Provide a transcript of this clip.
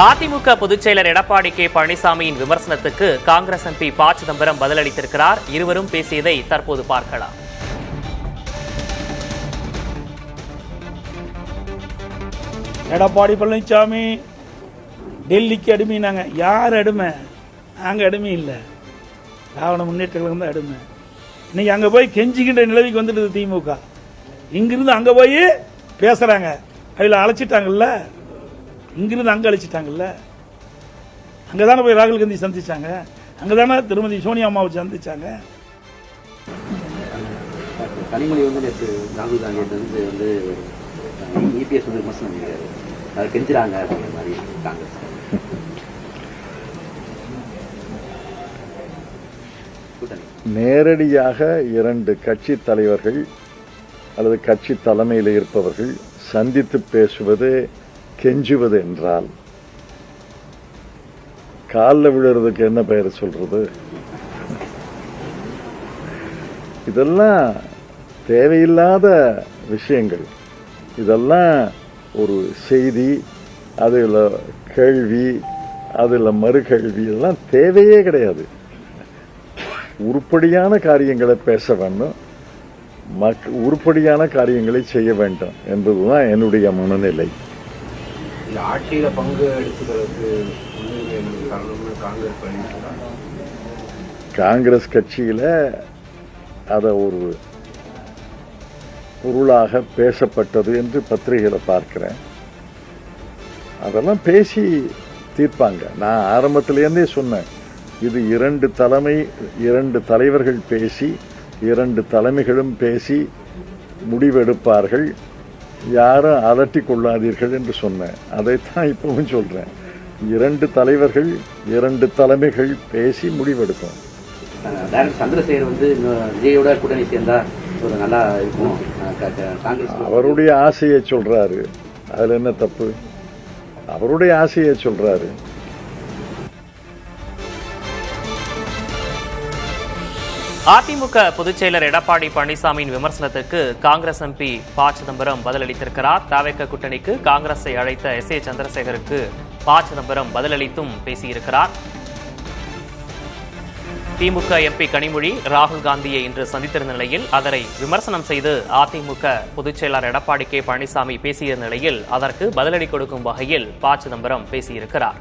அதிமுக பொதுச் செயலர் எடப்பாடி கே பழனிசாமியின் விமர்சனத்துக்கு காங்கிரஸ் எம்பி ப. சிதம்பரம் பதிலளித்திருக்கிறார். இருவரும் பேசியதை தற்போது பார்க்கலாம். எடப்பாடி பழனிசாமி டெல்லிக்கு அடிமைனாங்க. யார் அடிமை? நாங்கள் அடிமை இல்லை, திராவிட முன்னேற்ற கழகம் தான் அடிமை. இன்னைக்கு அங்கே போய் கெஞ்சிக்கின்ற நிலவிக்கு வந்துடுது திமுக. இங்கிருந்து அங்கே போய் பேசுறாங்க. அதில் அழைச்சிட்டாங்கல்ல, இங்கிருந்து அங்கே அழைச்சிட்டாங்கல்ல. அங்கே தானே போய் ராகுல் காந்தி சந்திச்சாங்க, அங்கே தானே திருமதி சோனியா அம்மாவை சந்திச்சாங்க. கனிமொழி வந்து நேற்று ராகுல் காந்தி வந்து இபிஎஸ் வந்து விமர்சனம் பண்ணிருக்காரு. அதை கெஞ்சுறாங்க அப்படிங்கிற மாதிரி காங்கிரஸ். நேரடியாக இரண்டு கட்சி தலைவர்கள் அல்லது கட்சி தலைமையில் இருப்பவர்கள் சந்தித்து பேசுவது கெஞ்சுவது என்றால் காலில் விழுறதுக்கு என்ன பெயர் சொல்றது? இதெல்லாம் தேவையில்லாத விஷயங்கள். இதெல்லாம் ஒரு செய்தி, அதில் கேள்வி, அதில் மறுகேள்வி, இதெல்லாம் தேவையே கிடையாது. உருப்படியான காரியங்களை பேச வேண்டும், உருப்படியான காரியங்களை செய்ய வேண்டும் என்பதுதான் என்னுடைய மனநிலை. ஆட்சியில பங்கு எடுத்துக்கிறதுக்கு காங்கிரஸ் கட்சியில அத ஒரு பொருளாக பேசப்பட்டது என்று பத்திரிகையில பார்க்கிறேன். அதெல்லாம் பேசி தீர்ப்பாங்க. நான் ஆரம்பத்திலேருந்தே சொன்னேன், இது இரண்டு தலைவர்கள் பேசி, இரண்டு தலைமைகளும் பேசி முடிவெடுப்பார்கள், யாரும் அலட்டிக் கொள்ளாதீர்கள் என்று சொன்னேன். அதைத்தான் இப்பவும் சொல்றேன். இரண்டு தலைவர்கள், இரண்டு தலைமைகள் பேசி முடிவெடுப்போம். சந்திரசேகர் வந்து விஜயோட கூட்டணி சேர்ந்தா ஒரு நல்லா இருக்கும். அவருடைய ஆசையை சொல்றாரு, அதுல என்ன தப்பு? அவருடைய ஆசையை சொல்றாரு. அதிமுக பொதுச் செயலர் எடப்பாடி பழனிசாமியின் விமர்சனத்துக்கு காங்கிரஸ் எம்பி ப. சிதம்பரம் பதிலளித்திருக்கிறார். தவேக கூட்டணிக்கு காங்கிரஸை அழைத்த எஸ். ஏ. சந்திரசேகருக்கு ப. சிதம்பரம் பதிலளித்தும் பேசியிருக்கிறார். திமுக எம்பி கனிமொழி ராகுல் காந்தியை இன்று சந்தித்திருந்த நிலையில் அதனை விமர்சனம் செய்து அதிமுக பொதுச் செயலர் எடப்பாடி கே பழனிசாமி பேசிய நிலையில் அதற்கு பதிலடி கொடுக்கும் வகையில் ப. சிதம்பரம் பேசியிருக்கிறார்.